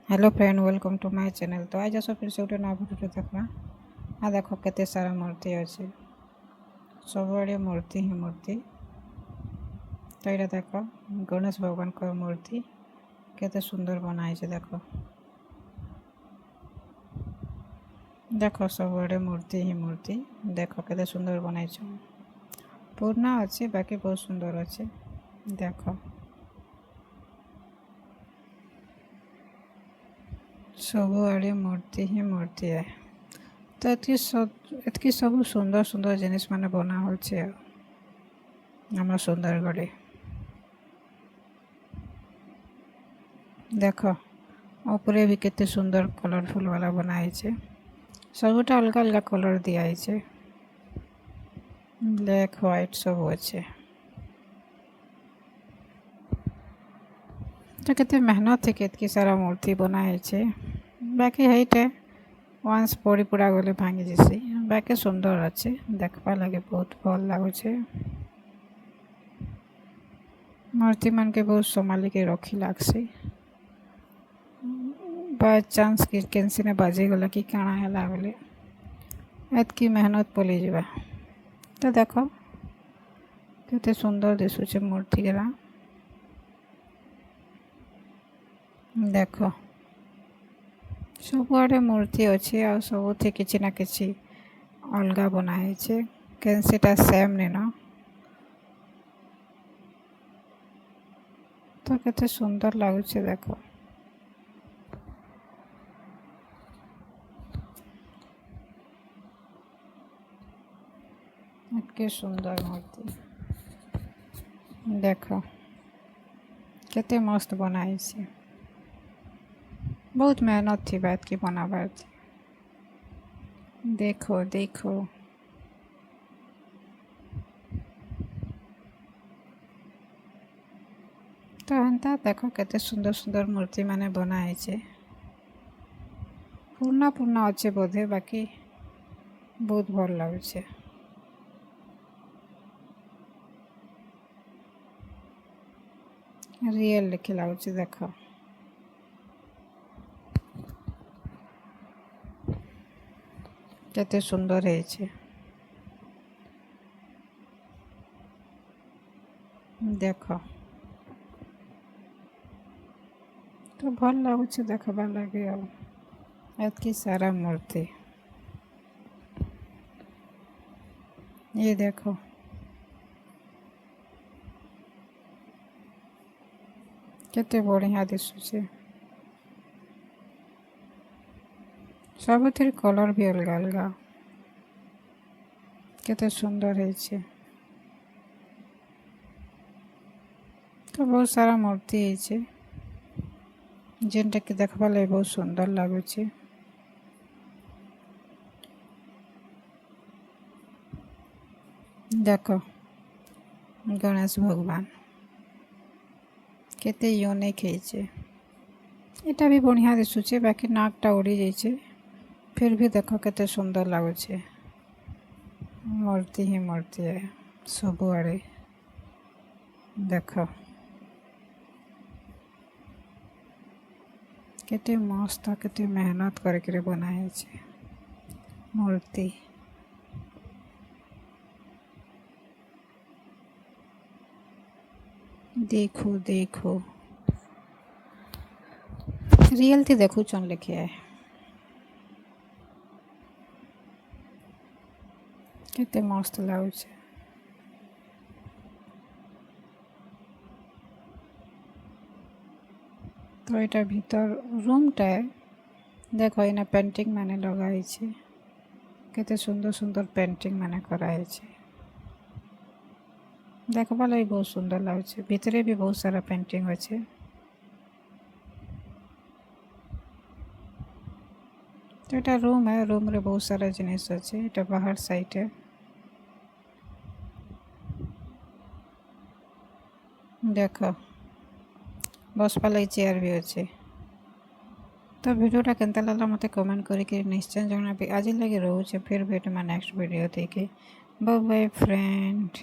Hello friend, welcome to my channel. तो आज आस फिर से गोटे नया भिडियो देखा। आ देख केते सारा मूर्ति अच्छे, सबुआड़े मूर्ति ही मूर्ति। तो ये देख गणेश भगवान को मूर्ति केते सुंदर बनाई देख देख सबुआड़े मूर्ति ही मूर्ति। देख केते सुंदर बनाई, पुराना अच्छे बाकी बहुत सुंदर अच्छे। देख सबुआड़े मूर्ति ही मूर्ति है। तो एतकी सब सुंदर सुंदर जिनिस माने बना होचे आम सुंदरगढ़। देख ऊपरे भी केते सुंदर कलरफुल वाला बनाई छे। सबुटा अलग अलग कलर दिया छे, ब्लैक व्हाइट सब अच्छे। तो केते मेहनत है केतकी सारा मूर्ति बनाए छे। बाकी है वंस पड़ी पुरा गले भांगी जैसे, बाकी सुंदर अच्छे देखवा लगे बहुत भल लगुचे। मूर्ति मान के बहुत संभाली के रखी लगसी, बाय चांस कि केनसी ने बाजी गला कि काଣା है बोले एतकी मेहनत पड़ी जावा। तो देख केते सुंदर दिशुचे मूर्ति गरा। देख सबुआड़े मूर्ति अच्छे आ सबुथे किछि ना किछि अलगा बनाई छे, केनसीटा सेम नहीं न। तो केते सुंदर लगुचे देख। एतके सुंदर मूर्ति देख केते मस्त बनाई छे। बहुत मेहनत थी बात की बनाबार थी। देखो देखो तो एंता देख केते सुंदर सुंदर मूर्ति माने बनाई छे। पुराना पुराना अच्छे बोधे बाकी बहुत भल लगुचे। रियल लिखे लगुचे देख। केते सुंदर है छे। देख तो भल लगुचे देखबा लगे। अब एतकी सारा मूर्ति ये देखो केते बढ़िया दिशुचे। सबुथिर कलर भी अलग अलग केते सुंदर है छे। तो बहुत सारा मूर्ति है जेनटा कि देखबा लगे बहुत सुंदर लगुचे। देख गणेश भगवान केते यूनिक है। एटा भी बढ़िया दिशुचे बाकी नाकटा उड़ी जाइए, फिर भी देख केते सुंदर लगुचे। मूर्ति ही मूर्ति है सबुआड़े। देख केते मस्त केते मेहनत करके बनाए छे मूर्ति। देखो देखो रियल थी देखो चन लिखे है केते मस्त लगुचे। तो ये भीतर रूमटा देखो इना पेंटिंग माने लगाई छे, केते सुंदर सुंदर पेंटिंग माने कराई छे। देखबा लगे बहुत सुंदर लगुचे। भीतरे भी बहुत सारा पेंटिंग अच्छे। तो ये रूम है, रूम रे बहुत सारा जिनिस अच्छे। ये बाहर साइड है। देख बसपा लगे चेयर भी अच्छे। तो वीडियोटा केनता लागला मते कमेंट करके निश्चय जणाबी। आज लगे रोचे फिर भेट नेक्स्ट वीडियो देखे। Bye bye friend.